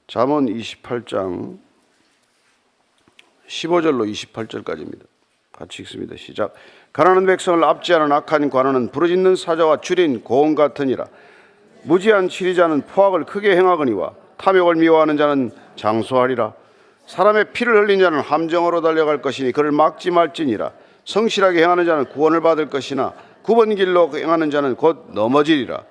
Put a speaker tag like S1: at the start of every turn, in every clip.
S1: 잠언 28장 15절로 28절까지입니다. 같이 읽습니다. 시작. 가난한 백성을 압제하는 악한 관원은 부르짖는 사자와 줄인 고음 같으니라. 무지한 치리자는 포악을 크게 행하거니와 탐욕을 미워하는 자는 장수하리라. 사람의 피를 흘린 자는 함정으로 달려갈 것이니 그를 막지 말지니라. 성실하게 행하는 자는 구원을 받을 것이나 굽은 길로 행하는 자는 곧 넘어지리라.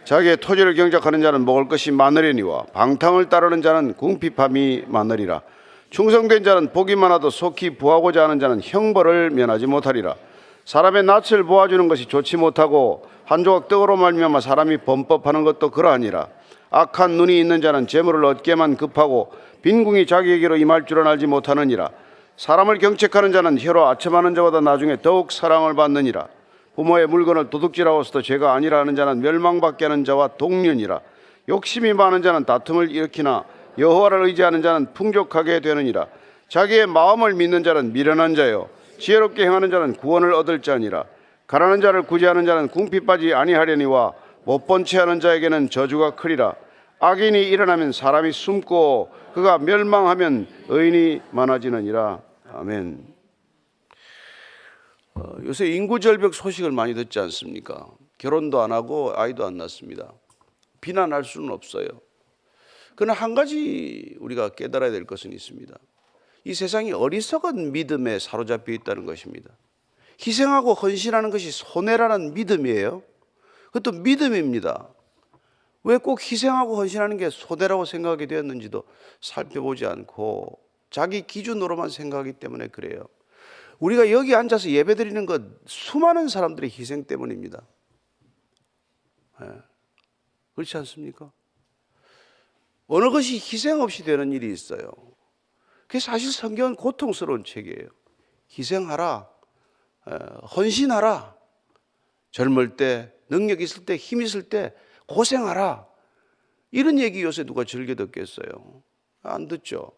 S1: 자기의 토지를 경작하는 자는 먹을 것이 많으려니와 방탕을 따르는 자는 궁핍함이 많으리라. 충성된 자는 복이 많아도 속히 부하고자 하는 자는 형벌을 면하지 못하리라. 사람의 낯을 보아주는 것이 좋지 못하고 한 조각 떡으로 말미암아 사람이 범법하는 것도 그러하니라. 악한 눈이 있는 자는 재물을 얻게만 급하고 빈궁이 자기에게로 임할 줄은 알지 못하느니라. 사람을 경책하는 자는 혀로 아첨하는 자보다 나중에 더욱 사랑을 받느니라. 부모의 물건을 도둑질하고서도 죄가 아니라 하는 자는 멸망받게 하는 자와 동륜이라. 욕심이 많은 자는 다툼을 일으키나 여호와를 의지하는 자는 풍족하게 되느니라. 자기의 마음을 믿는 자는 미련한 자요 지혜롭게 행하는 자는 구원을 얻을 자니라. 가난한 자를 구제하는 자는 궁핍하지 아니하려니와 못본 채 하는 자에게는 저주가 크리라. 악인이 일어나면 사람이 숨고 그가 멸망하면 의인이 많아지느니라. 아멘. 요새 인구절벽 소식을 많이 듣지 않습니까? 결혼도 안 하고 아이도 안 낳습니다. 비난할 수는 없어요. 그러나 한 가지 우리가 깨달아야 될 것은 있습니다. 이 세상이 어리석은 믿음에 사로잡혀 있다는 것입니다. 희생하고 헌신하는 것이 손해라는 믿음이에요. 그것도 믿음입니다. 왜 꼭 희생하고 헌신하는 게 손해라고 생각이 되었는지도 살펴보지 않고 자기 기준으로만 생각하기 때문에 그래요. 우리가 여기 앉아서 예배드리는 것 수많은 사람들의 희생 때문입니다. 네. 그렇지 않습니까? 어느 것이 희생 없이 되는 일이 있어요. 그게 사실 성경은 고통스러운 책이에요. 희생하라, 헌신하라, 젊을 때, 능력 있을 때, 힘 있을 때 고생하라. 이런 얘기 요새 누가 즐겨 듣겠어요? 안 듣죠.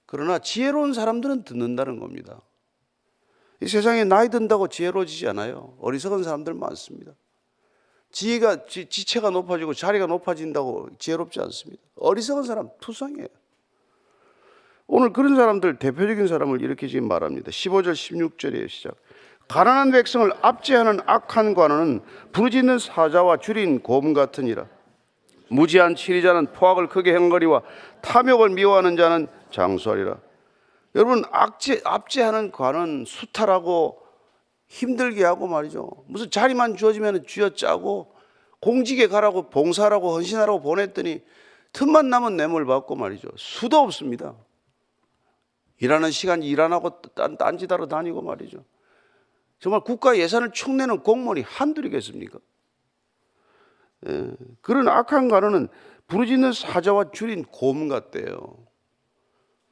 S1: 그러나 지혜로운 사람들은 듣는다는 겁니다. 이 세상에 나이 든다고 지혜로워지지 않아요. 어리석은 사람들 많습니다. 지체가 높아지고 자리가 높아진다고 지혜롭지 않습니다. 어리석은 사람 투성이에요. 오늘 그런 사람들 대표적인 사람을 이렇게 지금 말합니다. 15절 16절에 시작. 가난한 백성을 압제하는 악한 관원은 부르짖는 사자와 줄인 곰 같으니라. 무지한 치리자는 포악을 크게 행거리와 탐욕을 미워하는 자는 장수하리라. 여러분, 압제하는 관은 수탈하고 힘들게 하고 말이죠. 무슨 자리만 주어지면 쥐어짜고 공직에 가라고 봉사하라고 헌신하라고 보냈더니 틈만 나면 뇌물 받고 말이죠. 수도 없습니다. 일하는 시간 일 안 하고 딴짓하러 다니고 말이죠. 정말 국가 예산을 축내는 공무원이 한둘이겠습니까? 그런 악한 관원은 부르짖는 사자와 줄인 곰 같대요.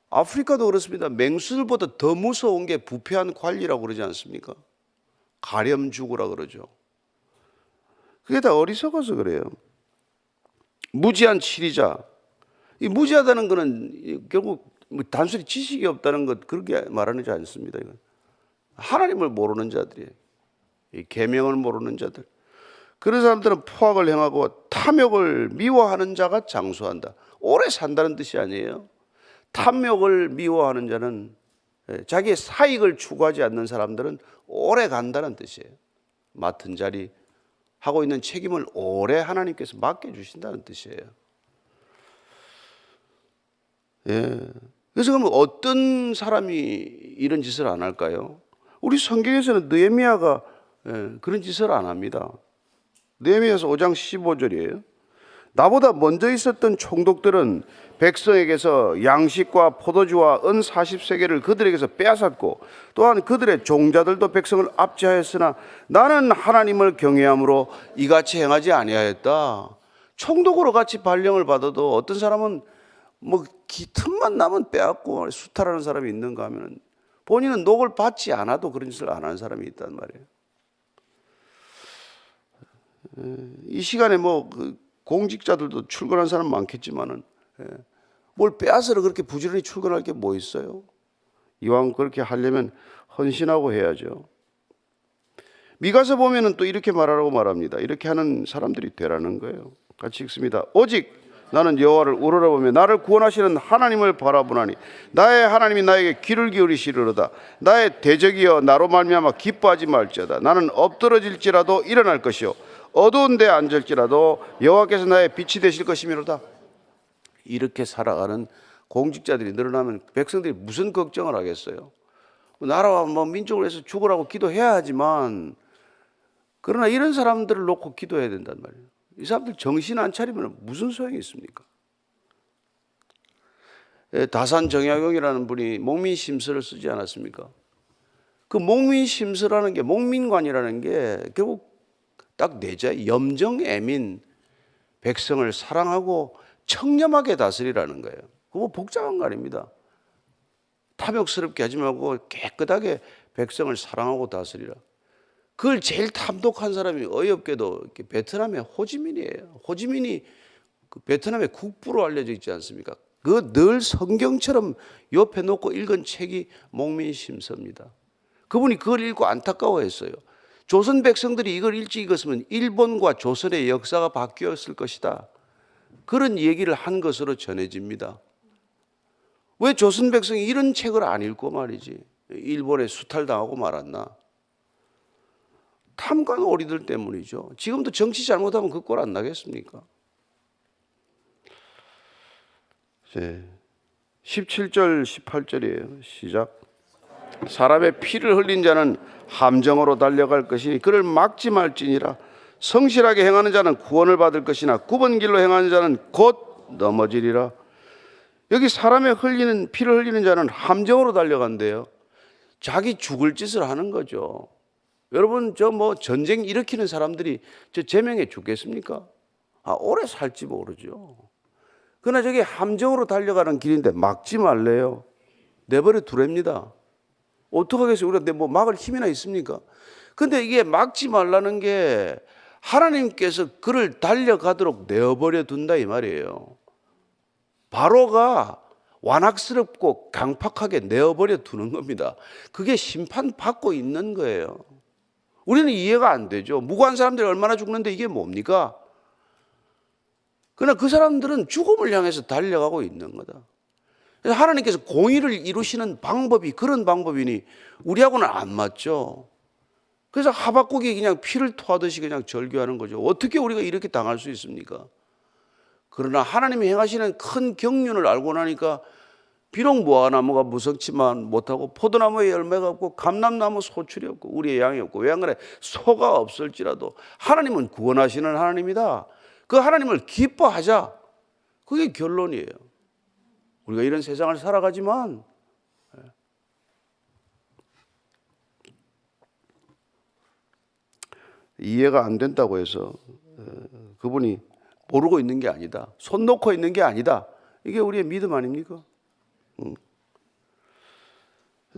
S1: 아프리카도 그렇습니다. 맹수들보다 더 무서운 게 부패한 관리라고 그러지 않습니까? 가렴주구라 그러죠. 그게 다 어리석어서 그래요. 무지한 치리자. 이 무지하다는 것은 결국 단순히 지식이 없다는 것 그렇게 말하지 않습니다. 이건 하나님을 모르는 자들이에요. 이 계명을 모르는 자들. 그런 사람들은 포악을 행하고 탐욕을 미워하는 자가 장수한다. 오래 산다는 뜻이 아니에요. 탐욕을 미워하는 자는 자기의 사익을 추구하지 않는 사람들은 오래 간다는 뜻이에요. 맡은 자리, 하고 있는 책임을 오래 하나님께서 맡겨주신다는 뜻이에요. 그래서 그럼 어떤 사람이 이런 짓을 안 할까요? 우리 성경에서는 느헤미야가 그런 짓을 안 합니다. 느헤미야서 5장 15절이에요. 나보다 먼저 있었던 총독들은 백성에게서 양식과 포도주와 은 40세겔을 그들에게서 빼앗았고 또한 그들의 종자들도 백성을 압제하였으나 나는 하나님을 경외함으로 이같이 행하지 아니하였다. 총독으로 같이 발령을 받아도 어떤 사람은 뭐 틈만 나면 빼앗고 수탈하는 사람이 있는가 하면 본인은 녹을 받지 않아도 그런 짓을 안 하는 사람이 있단 말이에요. 이 시간에 뭐 공직자들도 출근하는 사람 많겠지만은 뭘 빼앗으러 그렇게 부지런히 출근할 게 뭐 있어요? 이왕 그렇게 하려면 헌신하고 해야죠. 미가서 보면은 또 이렇게 말하라고 말합니다. 이렇게 하는 사람들이 되라는 거예요. 같이 읽습니다. 오직 나는 여호와를 우러러보며 나를 구원하시는 하나님을 바라보나니 나의 하나님이 나에게 귀를 기울이시리로다. 나의 대적이여 나로 말미암아 기뻐하지 말지어다. 나는 엎드러질지라도 일어날 것이요 어두운 데 앉을지라도 여호와께서 나의 빛이 되실 것이미로다. 이렇게 살아가는 공직자들이 늘어나면 백성들이 무슨 걱정을 하겠어요? 나라와 민족을 위해서 죽으라고 기도해야 하지만, 그러나 이런 사람들을 놓고 기도해야 된단 말이에요. 이 사람들 정신 안 차리면 무슨 소용이 있습니까? 다산 정약용이라는 분이 목민심서를 쓰지 않았습니까? 그 목민심서라는 게, 목민관이라는 게 결국 딱 내자 염정애민 백성을 사랑하고 청렴하게 다스리라는 거예요. 그거 복잡한 거 아닙니다. 탐욕스럽게 하지 말고 깨끗하게 백성을 사랑하고 다스리라. 그걸 제일 탐독한 사람이 어이없게도 베트남의 호지민이에요. 호지민이 그 베트남의 국부로 알려져 있지 않습니까? 그 늘 성경처럼 옆에 놓고 읽은 책이 목민심서입니다. 그분이 그걸 읽고 안타까워했어요. 조선 백성들이 이걸 일찍 읽었으면 일본과 조선의 역사가 바뀌었을 것이다. 그런 얘기를 한 것으로 전해집니다. 왜 조선 백성이 이런 책을 안 읽고 말이지 일본에 수탈당하고 말았나? 탐관 오리들 때문이죠. 지금도 정치 잘못하면 그 꼴 안 나겠습니까? 17절 18절이에요. 시작. 사람의 피를 흘린 자는 함정으로 달려갈 것이니 그를 막지 말지니라. 성실하게 행하는 자는 구원을 받을 것이나 굽은 길로 행하는 자는 곧 넘어지리라. 여기 사람의 피를 흘리는 자는 함정으로 달려간대요. 자기 죽을 짓을 하는 거죠. 여러분, 전쟁 일으키는 사람들이 제명에 죽겠습니까? 오래 살지 모르죠. 그러나 저게 함정으로 달려가는 길인데 막지 말래요. 내버려 두랍니다. 어떡하겠어요? 우리가 막을 힘이나 있습니까? 근데 이게 막지 말라는 게 하나님께서 그를 달려가도록 내어버려 둔다 이 말이에요. 바로가 완악스럽고 강팍하게 내어버려 두는 겁니다. 그게 심판받고 있는 거예요. 우리는 이해가 안 되죠. 무고한 사람들이 얼마나 죽는데 이게 뭡니까? 그러나 그 사람들은 죽음을 향해서 달려가고 있는 거다. 그래서 하나님께서 공의를 이루시는 방법이 그런 방법이니 우리하고는 안 맞죠. 그래서 하박국이 그냥 피를 토하듯이 그냥 절규하는 거죠. 어떻게 우리가 이렇게 당할 수 있습니까? 그러나 하나님이 행하시는 큰 경륜을 알고 나니까 비록 무화과나무가 무성치만 못하고 포도나무에 열매가 없고 감람나무 소출이 없고 우리의 양이 없고 외양간에 소가 없을지라도 하나님은 구원하시는 하나님이다. 그 하나님을 기뻐하자. 그게 결론이에요. 우리가 이런 세상을 살아가지만 이해가 안 된다고 해서 그분이 모르고 있는 게 아니다. 손 놓고 있는 게 아니다. 이게 우리의 믿음 아닙니까?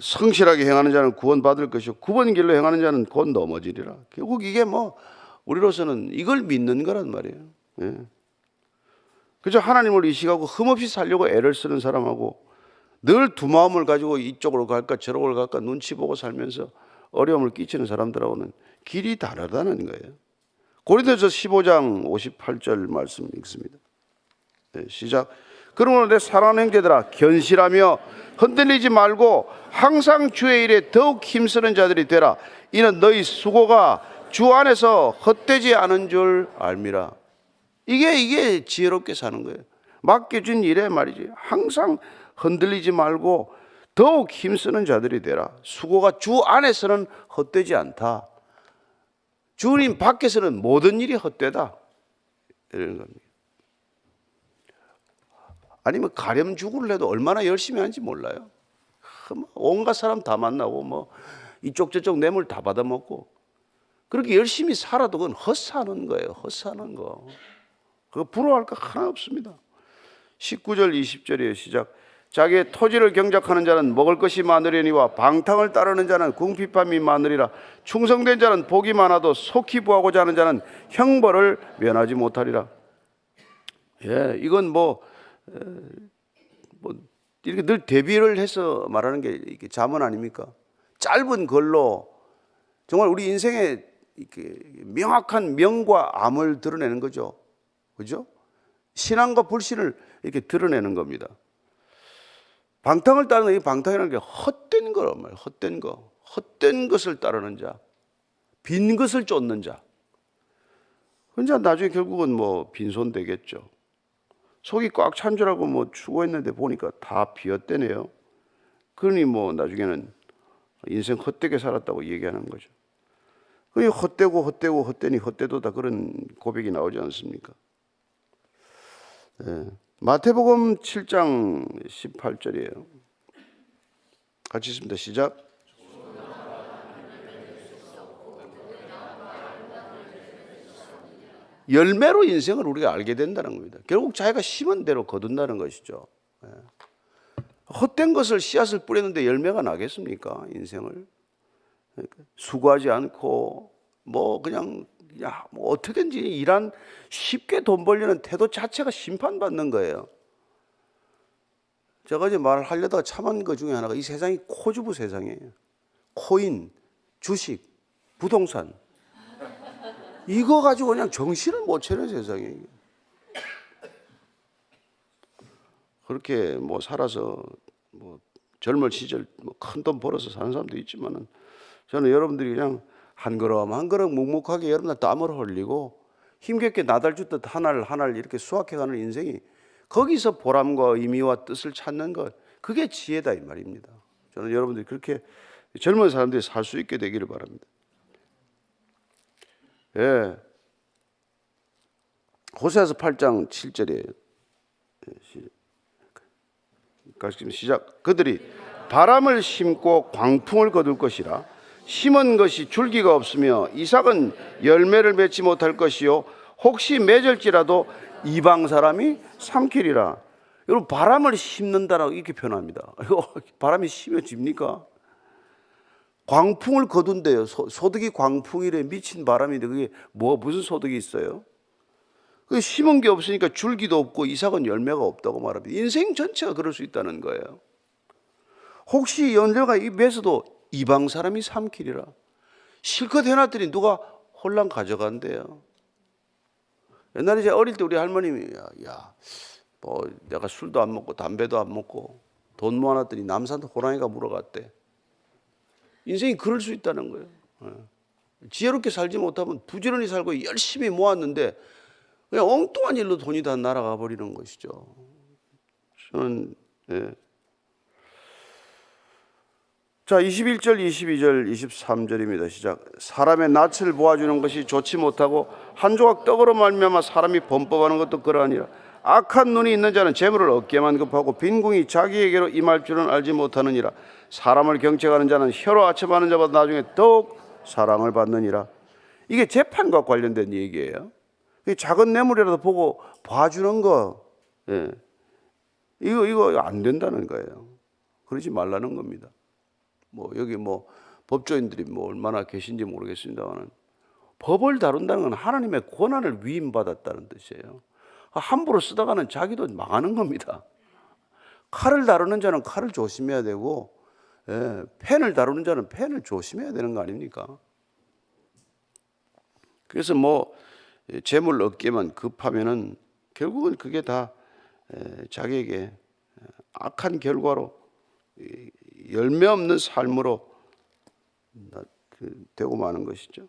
S1: 성실하게 행하는 자는 구원받을 것이요 굽은 길로 행하는 자는 곧 넘어지리라. 결국 이게 우리로서는 이걸 믿는 거란 말이에요. 그저 하나님을 의식하고 흠없이 살려고 애를 쓰는 사람하고 늘 두 마음을 가지고 이쪽으로 갈까 저쪽으로 갈까 눈치 보고 살면서 어려움을 끼치는 사람들하고는 길이 다르다는 거예요. 고린도서 15장 58절 말씀 읽습니다. 시작. 그러므로 내 사랑하는 형제들아 견실하며 흔들리지 말고 항상 주의 일에 더욱 힘쓰는 자들이 되라. 이는 너희 수고가 주 안에서 헛되지 않은 줄 알미라. 이게 지혜롭게 사는 거예요. 맡겨준 일에 말이지 항상 흔들리지 말고 더욱 힘쓰는 자들이 되라. 수고가 주 안에서는 헛되지 않다. 주님 밖에서는 모든 일이 헛되다. 이런 겁니다. 아니면 가렴주구를 해도 얼마나 열심히 하는지 몰라요. 온갖 사람 다 만나고 이쪽 저쪽 뇌물 다 받아먹고 그렇게 열심히 살아도 그건 헛사는 거예요. 헛사는 거. 그거 부러워할 거 하나 없습니다. 19절 20절이에요. 시작. 자기의 토지를 경작하는 자는 먹을 것이 많으려니와 방탕을 따르는 자는 궁핍함이 많으리라. 충성된 자는 복이 많아도 속히 부하고자 하는 자는 형벌을 면하지 못하리라. 이건 이렇게 늘 대비를 해서 말하는 게 이게 자문 아닙니까? 짧은 글로 정말 우리 인생의 이렇게 명확한 명과 암을 드러내는 거죠. 그죠? 신앙과 불신을 이렇게 드러내는 겁니다. 방탕을 따르는 이 방탕이라는 게 헛된 거란 말이에요. 헛된 거. 헛된 것을 따르는 자. 빈 것을 쫓는 자. 혼자 나중에 결국은 뭐 빈손 되겠죠. 속이 꽉 찬 줄 알고 뭐 추구했는데 보니까 다 비었대네요. 그러니 뭐 나중에는 인생 헛되게 살았다고 얘기하는 거죠. 그게 헛되니 헛되도다 그런 고백이 나오지 않습니까? 네. 마태복음 7장 18절이에요. 같이 읽습니다. 시작. 열매로 인생을 우리가 알게 된다는 겁니다. 결국 자기가 심은 대로 거둔다는 것이죠. 헛된 것을 씨앗을 뿌렸는데 열매가 나겠습니까? 인생을 수고하지 않고 뭐 그냥 뭐 어떻게든지 일한 쉽게 돈 벌려는 태도 자체가 심판받는 거예요. 제가 이제 말을 하려다가 참은 것 중에 하나가 이 세상이 코주부 세상이에요. 코인, 주식, 부동산 이거 가지고 그냥 정신을 못 차리는 세상이에요. 그렇게 뭐 살아서 뭐 젊은 시절 뭐 큰 돈 벌어서 사는 사람도 있지만은 저는 여러분들이 그냥 한 걸음 한 걸음 묵묵하게 여러분들 땀을 흘리고 힘겹게 나달주듯 하나를 이렇게 수확해가는 인생이 거기서 보람과 의미와 뜻을 찾는 것 그게 지혜다 이 말입니다. 저는 여러분들이 그렇게 젊은 사람들이 살 수 있게 되기를 바랍니다. 예. 호세아서 8장 7절이에요. 시작. 그들이 바람을 심고 광풍을 거둘 것이라 심은 것이 줄기가 없으며 이삭은 열매를 맺지 못할 것이요 혹시 맺을지라도 이방 사람이 삼키리라. 여러분 바람을 심는다라고 이렇게 표현합니다. 바람이 심어집니까? 광풍을 거둔대요. 소득이 광풍이래. 미친 바람인데 그게 무슨 소득이 있어요? 그 심은 게 없으니까 줄기도 없고 이삭은 열매가 없다고 말합니다. 인생 전체가 그럴 수 있다는 거예요. 혹시 열매가 맺어도 이방 사람이 삼키리라. 실컷 해놨더니 누가 홀랑 가져간대요. 옛날에 제가 어릴 때 우리 할머님이 뭐 내가 술도 안 먹고 담배도 안 먹고 돈 모아놨더니 남산 호랑이가 물어갔대. 인생이 그럴 수 있다는 거예요. 지혜롭게 살지 못하면 부지런히 살고 열심히 모았는데 그냥 엉뚱한 일로 돈이 다 날아가 버리는 것이죠. 저는 자 21절, 22절, 23절입니다. 시작. 사람의 낯을 보아주는 것이 좋지 못하고 한 조각 떡으로 말미암아 사람이 범법하는 것도 그러하니라. 악한 눈이 있는 자는 재물을 얻게만 급하고 빈궁이 자기에게로 임할 줄은 알지 못하느니라. 사람을 경책하는 자는 혀로 아첨하는 자보다 나중에 더욱 사랑을 받느니라. 이게 재판과 관련된 얘기예요. 작은 뇌물이라도 보고 봐주는 거, 이거 안 된다는 거예요. 그러지 말라는 겁니다. 뭐 여기 뭐 법조인들이 뭐 얼마나 계신지 모르겠습니다만 법을 다룬다는 건 하나님의 권한을 위임받았다는 뜻이에요. 함부로 쓰다가는 자기도 망하는 겁니다. 칼을 다루는 자는 칼을 조심해야 되고 펜을 다루는 자는 펜을 조심해야 되는 거 아닙니까? 그래서 뭐 재물 얻기만 급하면은 결국은 그게 다 자기에게 악한 결과로 열매 없는 삶으로 되고 마는 것이죠.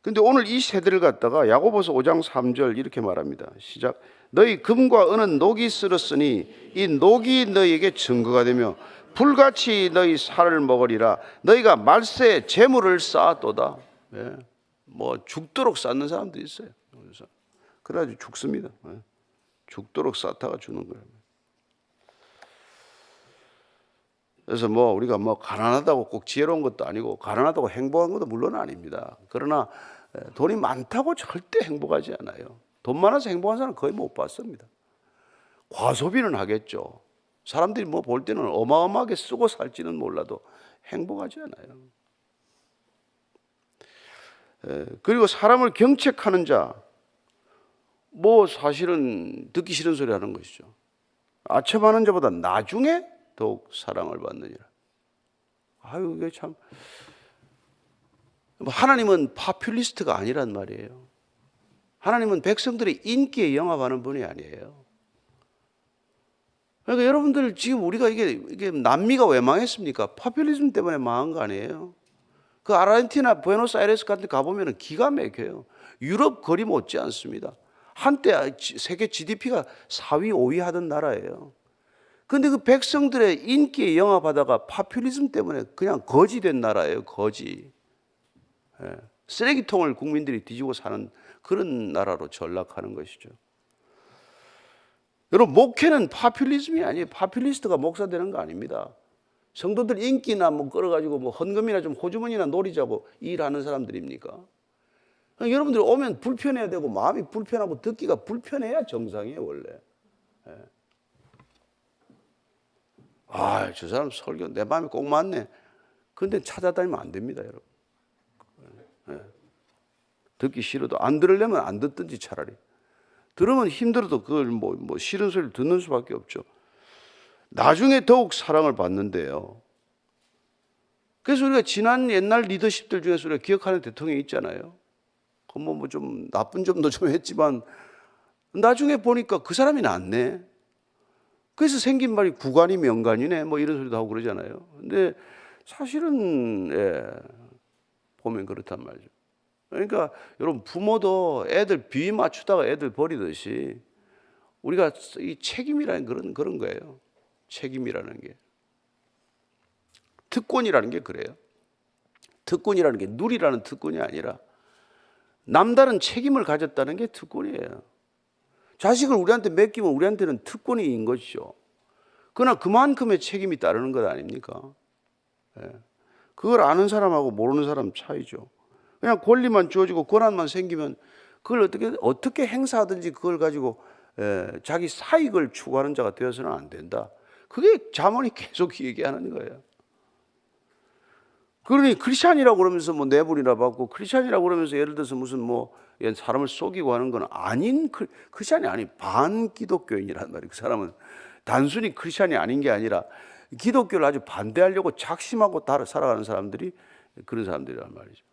S1: 근데 오늘 이 세대를 갖다가 야고보서 5장 3절 이렇게 말합니다. 시작. 너희 금과 은은 녹이 쓸었으니 이 녹이 너희에게 증거가 되며 불같이 너희 살을 먹으리라. 너희가 말세에 재물을 쌓았도다. 뭐 죽도록 쌓는 사람도 있어요. 그래가지고 죽습니다. 죽도록 쌓다가 주는 거예요. 그래서 뭐 우리가 뭐 가난하다고 꼭 지혜로운 것도 아니고 가난하다고 행복한 것도 물론 아닙니다. 그러나 돈이 많다고 절대 행복하지 않아요. 돈 많아서 행복한 사람은 거의 못 봤습니다. 과소비는 하겠죠. 사람들이 뭐 볼 때는 어마어마하게 쓰고 살지는 몰라도 행복하지 않아요. 그리고 사람을 경책하는 자, 뭐 사실은 듣기 싫은 소리 하는 것이죠. 아첨하는 자보다 나중에 더욱 사랑을 받느니라. 아유, 이게 참. 하나님은 파퓰리스트가 아니란 말이에요. 하나님은 백성들의 인기에 영합하는 분이 아니에요. 그러니까 여러분들 지금 우리가 이게 남미가 왜 망했습니까? 파퓰리즘 때문에 망한 거 아니에요? 그 아르헨티나 부에노스아이레스 같은 데 가보면 기가 막혀요. 유럽 거리 못지 않습니다. 한때 세계 GDP가 4위, 5위 하던 나라예요. 그런데 그 백성들의 인기에 영합하다가 파퓰리즘 때문에 그냥 거지 된 나라예요. 거지. 쓰레기통을 국민들이 뒤지고 사는 그런 나라로 전락하는 것이죠. 여러분, 목회는 파퓰리즘이 아니에요. 파퓰리스트가 목사 되는 거 아닙니다. 성도들 인기나 뭐 끌어가지고 뭐 헌금이나 좀 호주머니나 노리자고 일하는 사람들입니까? 여러분들이 오면 불편해야 되고 마음이 불편하고 듣기가 불편해야 정상이에요, 원래. 아, 저 사람 설교 내 마음에 꼭 맞네. 근데 찾아다니면 안 됩니다, 여러분. 듣기 싫어도 안 들으려면 안 듣든지 차라리. 들으면 힘들어도 그걸 뭐 싫은 소리를 듣는 수밖에 없죠. 나중에 더욱 사랑을 받는데요. 그래서 우리가 지난 옛날 리더십들 중에서 우리가 기억하는 대통령이 있잖아요. 그 뭐 좀 나쁜 점도 좀 했지만 나중에 보니까 그 사람이 낫네. 그래서 생긴 말이 구간이 명간이네 뭐 이런 소리도 하고 그러잖아요. 근데 사실은 보면 그렇단 말이죠. 그러니까 여러분, 부모도 애들 비위 맞추다가 애들 버리듯이 우리가 이 책임이라는 그런 거예요. 책임이라는 게. 특권이라는 게 그래요. 특권이라는 게 누리라는 특권이 아니라 남다른 책임을 가졌다는 게 특권이에요. 자식을 우리한테 맡기면 우리한테는 특권인 것이죠. 그러나 그만큼의 책임이 따르는 것 아닙니까? 그걸 아는 사람하고 모르는 사람 차이죠. 그냥 권리만 주어지고 권한만 생기면 그걸 어떻게 행사하든지 그걸 가지고 자기 사익을 추구하는 자가 되어서는 안 된다. 그게 잠언이 계속 얘기하는 거예요. 그러니 크리스찬이라고 그러면서 뭐 뇌물이나 받고 크리스찬이라고 그러면서 예를 들어서 무슨 뭐 사람을 속이고 하는 건 아닌 크리스찬이 아닌 반기독교인이란 말이에요. 그 사람은 단순히 크리스찬이 아닌 게 아니라 기독교를 아주 반대하려고 작심하고 살아가는 사람들이 그런 사람들이란 말이죠.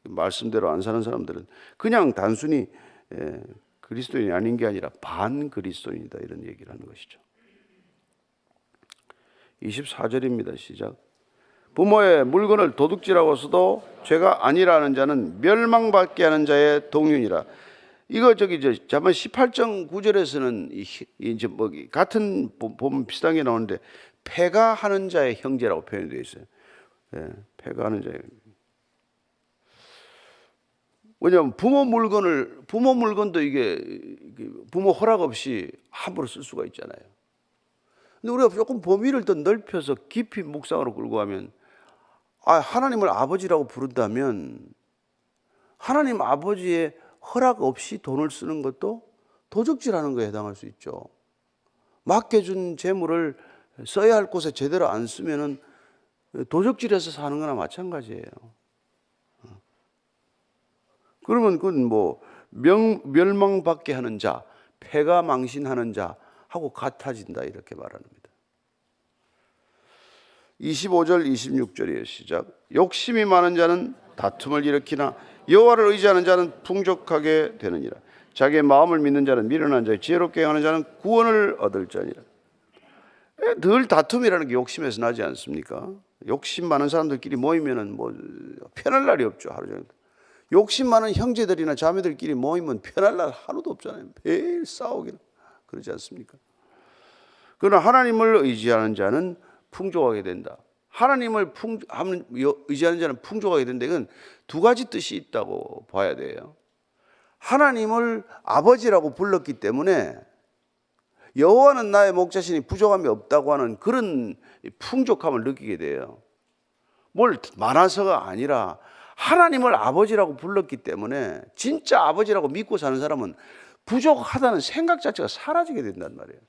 S1: 말씀대로 안 사는 사람들은 그냥 단순히 그리스도인이 아닌 게 아니라 반그리스도인이다 이런 얘기를 하는 것이죠. 24절입니다. 시작. 부모의 물건을 도둑질하고서도 죄가 아니라는 자는 멸망받게 하는 자의 동륜이라. 이거 잠깐 18.9절에서는 이제 뭐 같은 보면 비슷한 게 나오는데 패가하는 자의 형제라고 표현이 되어 있어요. 패가하는 자의. 왜냐하면 부모 물건도 이게 부모 허락 없이 함부로 쓸 수가 있잖아요. 근데 우리가 조금 범위를 더 넓혀서 깊이 묵상으로 끌고 가면 하나님을 아버지라고 부른다면 하나님 아버지의 허락 없이 돈을 쓰는 것도 도적질하는 거에 해당할 수 있죠. 맡겨준 재물을 써야 할 곳에 제대로 안 쓰면은 도적질해서 사는 거나 마찬가지예요. 그러면 그건 뭐 멸망받게 하는 자, 패가 망신하는 자하고 같아진다 이렇게 말합니다. 25절 26절이에요. 시작. 욕심이 많은 자는 다툼을 일으키나 여호와를 의지하는 자는 풍족하게 되느니라. 자기의 마음을 믿는 자는 미련한 자요 지혜롭게 행하는 자는 구원을 얻을 자니라. 늘 다툼이라는 게 욕심에서 나지 않습니까? 욕심 많은 사람들끼리 모이면은 뭐 편할 날이 없죠. 하루 종일. 욕심 많은 형제들이나 자매들끼리 모이면 편할 날 하루도 없잖아요. 매일 싸우기는 그러지 않습니까? 그러나 하나님을 의지하는 자는 풍족하게 된다. 하나님을 의지하는 자는 풍족하게 된다. 이건 두 가지 뜻이 있다고 봐야 돼요. 하나님을 아버지라고 불렀기 때문에 여호와는 나의 목자시니 부족함이 없다고 하는 그런 풍족함을 느끼게 돼요. 뭘 많아서가 아니라 하나님을 아버지라고 불렀기 때문에 진짜 아버지라고 믿고 사는 사람은 부족하다는 생각 자체가 사라지게 된단 말이에요.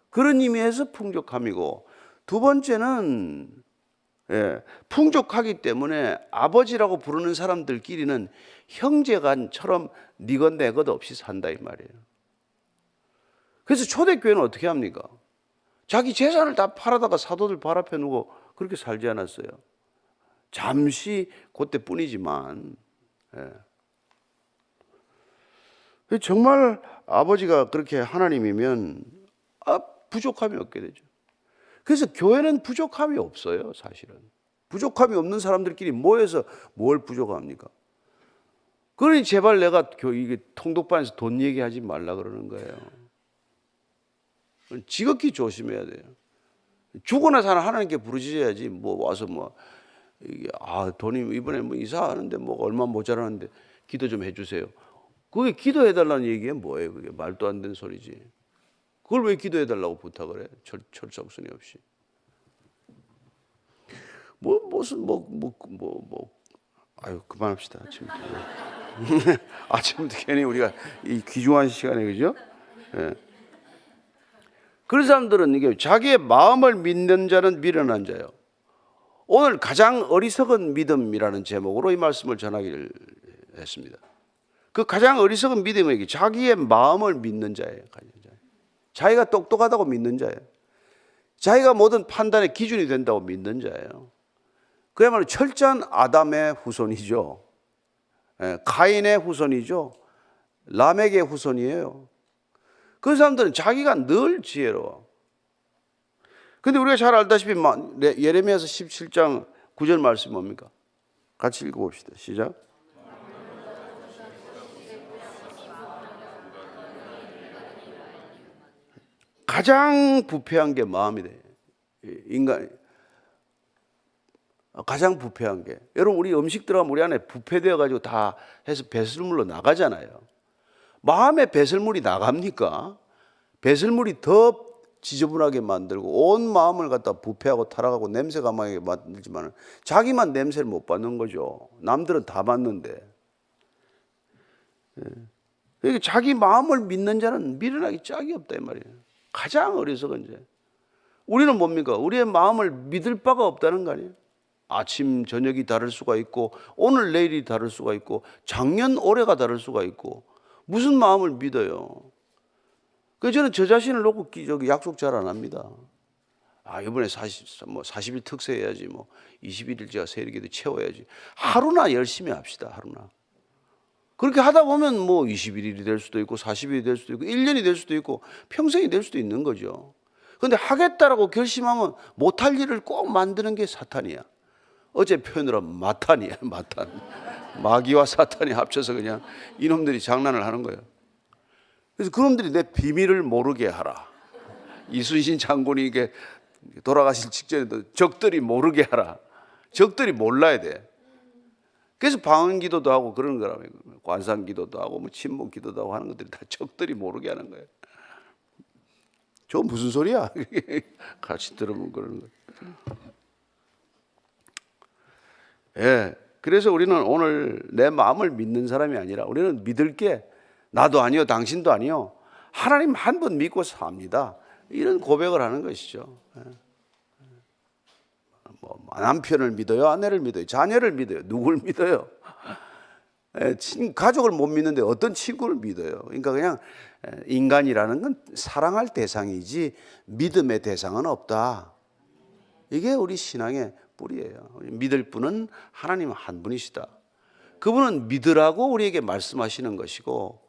S1: 그런 의미에서 풍족함이고, 두 번째는 풍족하기 때문에 아버지라고 부르는 사람들끼리는 형제간처럼 니것 내것 없이 산다 이 말이에요. 그래서 초대교회는 어떻게 합니까? 자기 재산을 다 팔아다가 사도들 발 앞에 누고 그렇게 살지 않았어요. 잠시 그때뿐이지만. 정말 아버지가 그렇게 하나님이면 부족함이 없게 되죠. 그래서 교회는 부족함이 없어요, 사실은. 부족함이 없는 사람들끼리 모여서 뭘 부족합니까? 그러니 제발 내가 이게 통독반에서 돈 얘기하지 말라 그러는 거예요. 지극히 조심해야 돼요. 죽어나 사는 하나님께 부르짖어야지 뭐 와서 뭐 이게 돈이 이번에 뭐 이사하는데 뭐 얼마 모자라는데 기도 좀 해주세요. 그게 기도해달라는 얘기가 뭐예요? 그게 말도 안 되는 소리지. 그걸 왜 기도해달라고 부탁을 해? 철석순이 없이. 아유 그만합시다. 아침부터. 아침부터 괜히 우리가 이 귀중한 시간에 그죠? 예. 그런 사람들은 이게 자기의 마음을 믿는 자는 미련한 자요. 오늘 가장 어리석은 믿음이라는 제목으로 이 말씀을 전하기를 했습니다. 그 가장 어리석은 믿음은 이게 자기의 마음을 믿는 자예요. 자기가 똑똑하다고 믿는 자예요. 자기가 모든 판단의 기준이 된다고 믿는 자예요. 그야말로 철저한 아담의 후손이죠. 가인의 후손이죠. 라멕의 후손이에요. 그 사람들은 자기가 늘 지혜로워. 근데 우리가 잘 알다시피 예레미야서 17장 9절 말씀이 뭡니까? 같이 읽어봅시다. 시작. 가장 부패한 게 마음이 돼. 인간 가장 부패한 게. 여러분 우리 음식 들어가면 우리 안에 부패되어 가지고 다 해서 배설물로 나가잖아요. 마음에 배설물이 나갑니까? 배설물이 더 지저분하게 만들고 온 마음을 갖다 부패하고 타락하고 냄새가 나게 만들지만 자기만 냄새를 못 받는 거죠. 남들은 다 받는데. 그러니까 자기 마음을 믿는 자는 미련하기 짝이 없다 이 말이에요. 가장 어리석은 죄. 우리는 뭡니까? 우리의 마음을 믿을 바가 없다는 거 아니에요? 아침 저녁이 다를 수가 있고 오늘 내일이 다를 수가 있고 작년 올해가 다를 수가 있고 무슨 마음을 믿어요? 그래서 저는 저 자신을 놓고 약속 잘 안 합니다. 이번에 40일 특세해야지, 21일 제가 세일기도 채워야지. 하루나 열심히 합시다, 하루나. 그렇게 하다 보면 21일이 될 수도 있고, 40일이 될 수도 있고, 1년이 될 수도 있고, 평생이 될 수도 있는 거죠. 그런데 하겠다라고 결심하면 못할 일을 꼭 만드는 게 사탄이야. 어제 표현으로 마탄이야, 마탄. 마귀와 사탄이 합쳐서 그냥 이놈들이 장난을 하는 거예요. 그래서 그놈들이 내 비밀을 모르게 하라. 이순신 장군이 이게 돌아가실 직전에도 적들이 모르게 하라. 적들이 몰라야 돼. 그래서 방언기도도 하고 그러는 거라고요. 관상기도도 하고 침묵기도도 하고 하는 것들이 다 적들이 모르게 하는 거예요. 저 무슨 소리야? 같이 들으면 그러는 거예요. 예. 그래서 우리는 오늘 내 마음을 믿는 사람이 아니라 우리는 믿을 게 나도 아니요, 당신도 아니요. 하나님 한 분 믿고 삽니다. 이런 고백을 하는 것이죠. 남편을 믿어요, 아내를 믿어요, 자녀를 믿어요, 누굴 믿어요? 가족을 못 믿는데 어떤 친구를 믿어요? 그러니까 그냥 인간이라는 건 사랑할 대상이지 믿음의 대상은 없다. 이게 우리 신앙의 뿌리예요. 믿을 분은 하나님 한 분이시다. 그분은 믿으라고 우리에게 말씀하시는 것이고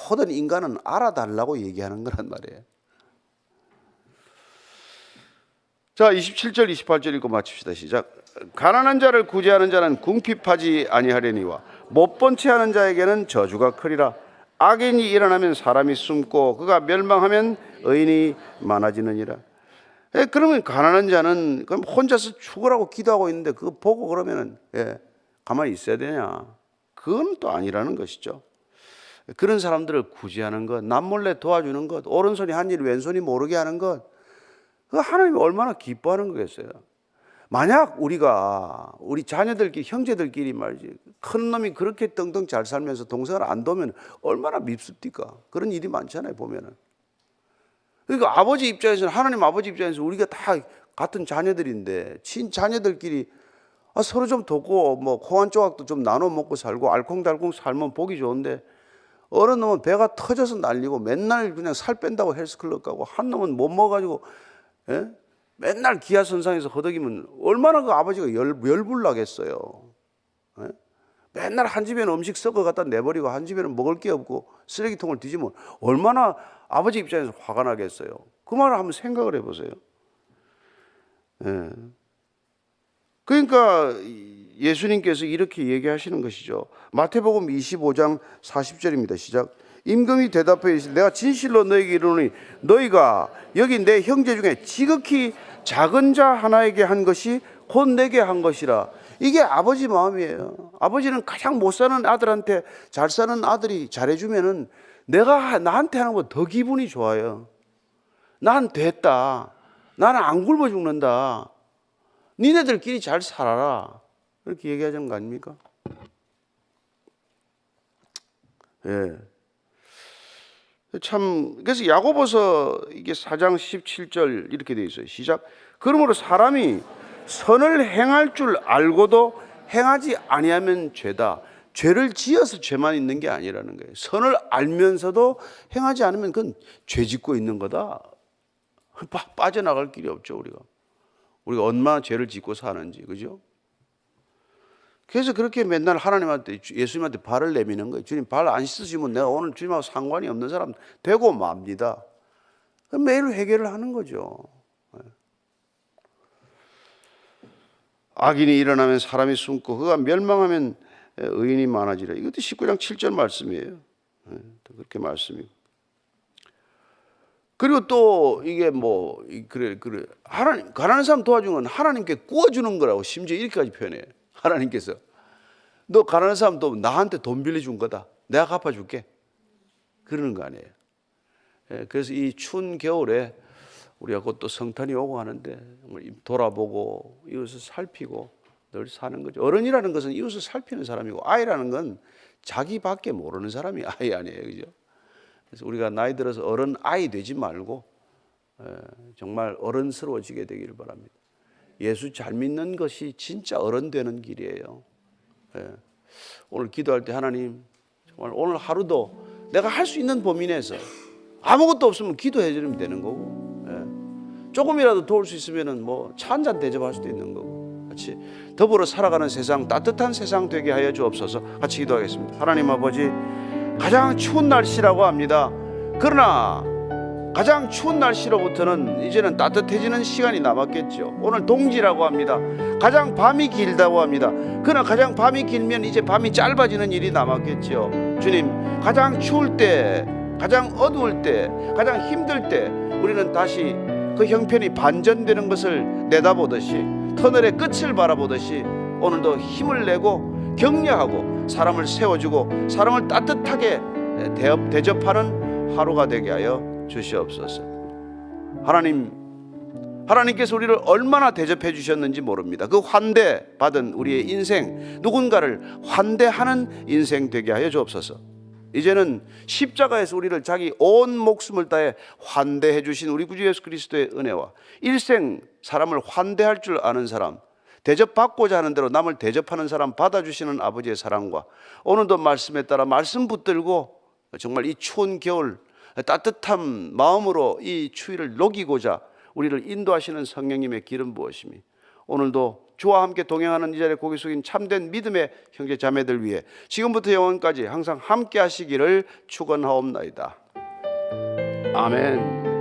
S1: 모든 인간은 알아달라고 얘기하는 거란 말이에요. 자, 27절 28절 읽고 마칩시다. 시작. 가난한 자를 구제하는 자는 궁핍하지 아니하려니와 못 본 채 하는 자에게는 저주가 크리라. 악인이 일어나면 사람이 숨고 그가 멸망하면 의인이 많아지느니라. 그러면 가난한 자는 그럼 혼자서 죽으라고 기도하고 있는데 그거 보고 그러면은 가만히 있어야 되냐? 그건 또 아니라는 것이죠. 그런 사람들을 구제하는 것, 남몰래 도와주는 것, 오른손이 한 일 왼손이 모르게 하는 것, 그 하나님이 얼마나 기뻐하는 거겠어요. 만약 우리 자녀들끼리, 형제들끼리 말이지, 큰 놈이 그렇게 떵떵 잘 살면서 동생을 안 도면 얼마나 밉습니까? 그런 일이 많잖아요, 보면은. 그러니까 아버지 입장에서는, 하나님 아버지 입장에서 우리가 다 같은 자녀들인데, 자녀들끼리 서로 좀 돕고, 콩 한 조각도 좀 나눠 먹고 살고, 알콩달콩 살면 보기 좋은데, 어느 놈은 배가 터져서 날리고, 맨날 그냥 살 뺀다고 헬스클럽 가고, 한 놈은 못 먹어가지고, 맨날 기아선상에서 허덕이면 얼마나 그 아버지가 열불나겠어요. 맨날 한 집에는 음식 썩어 갖다 내버리고 한 집에는 먹을 게 없고 쓰레기통을 뒤지면 얼마나 아버지 입장에서 화가 나겠어요. 그 말을 한번 생각을 해보세요. 예. 그러니까 예수님께서 이렇게 얘기하시는 것이죠. 마태복음 25장 40절입니다. 시작. 임금이 대답하여 이르시되 내가 진실로 너에게 이르노니 너희가 여기 내 형제 중에 지극히 작은 자 하나에게 한 것이 곧 내게 한 것이라. 이게 아버지 마음이에요. 아버지는 가장 못 사는 아들한테 잘 사는 아들이 잘해주면은 내가 나한테 하는 거 더 기분이 좋아요. 난 됐다. 나는 안 굶어 죽는다. 니네들끼리 잘 살아라. 이렇게 얘기하자는 거 아닙니까? 예. 참, 그래서 야고보서 이게 4장 17절 이렇게 되어 있어요. 시작. 그러므로 사람이 선을 행할 줄 알고도 행하지 아니하면 죄다. 죄를 지어서 죄만 있는 게 아니라는 거예요. 선을 알면서도 행하지 않으면 그건 죄 짓고 있는 거다. 빠져나갈 길이 없죠, 우리가 얼마나 죄를 짓고 사는지, 그죠? 그래서 그렇게 맨날 하나님한테, 예수님한테 발을 내미는 거예요. 주님 발 안 씻으시면 내가 오늘 주님하고 상관이 없는 사람 되고 맙니다. 매일 회개를 하는 거죠. 악인이 일어나면 사람이 숨고 그가 멸망하면 의인이 많아지라. 이것도 19장 7절 말씀이에요. 그렇게 말씀이고. 그리고 또 이게 뭐 그래 하나님 가난한 사람 도와주는 건 하나님께 구워주는 거라고 심지어 이렇게까지 표현해요. 하나님께서 너 가난한 사람 또 나한테 돈 빌려준 거다. 내가 갚아줄게. 그러는 거 아니에요. 그래서 이 추운 겨울에 우리가 곧 또 성탄이 오고 하는데 돌아보고 이웃을 살피고 늘 사는 거죠. 어른이라는 것은 이웃을 살피는 사람이고 아이라는 건 자기밖에 모르는 사람이 아이 아니에요, 그죠? 그래서 우리가 나이 들어서 어른 아이 되지 말고 정말 어른스러워지게 되기를 바랍니다. 예수 잘 믿는 것이 진짜 어른 되는 길이에요. 오늘 기도할 때 하나님 정말 오늘 하루도 내가 할 수 있는 범위 내에서 아무것도 없으면 기도해 주면 되는 거고 조금이라도 도울 수 있으면 뭐 차 한 잔 대접할 수도 있는 거고 같이 더불어 살아가는 세상 따뜻한 세상 되게 하여 주옵소서. 같이 기도하겠습니다. 하나님 아버지 가장 추운 날씨라고 합니다. 그러나 가장 추운 날씨로부터는 이제는 따뜻해지는 시간이 남았겠죠. 오늘 동지라고 합니다. 가장 밤이 길다고 합니다. 그러나 가장 밤이 길면 이제 밤이 짧아지는 일이 남았겠죠. 주님 가장 추울 때 가장 어두울 때 가장 힘들 때 우리는 다시 그 형편이 반전되는 것을 내다보듯이 터널의 끝을 바라보듯이 오늘도 힘을 내고 격려하고 사람을 세워주고 사람을 따뜻하게 대접하는 하루가 되게 하여 주시옵소서. 하나님께서 우리를 얼마나 대접해 주셨는지 모릅니다. 그 환대 받은 우리의 인생, 누군가를 환대하는 인생 되게 하여 주옵소서. 이제는 십자가에서 우리를 자기 온 목숨을 다해 환대해 주신 우리 구주 예수 그리스도의 은혜와 일생 사람을 환대할 줄 아는 사람, 대접받고자 하는 대로 남을 대접하는 사람 받아주시는 아버지의 사랑과 오늘도 말씀에 따라 말씀 붙들고 정말 이 추운 겨울 따뜻한 마음으로 이 추위를 녹이고자 우리를 인도하시는 성령님의 기름 부으심이 오늘도 주와 함께 동행하는 이 자리에 고개 숙인 참된 믿음의 형제 자매들 위해 지금부터 영원까지 항상 함께 하시기를 축원하옵나이다. 아멘.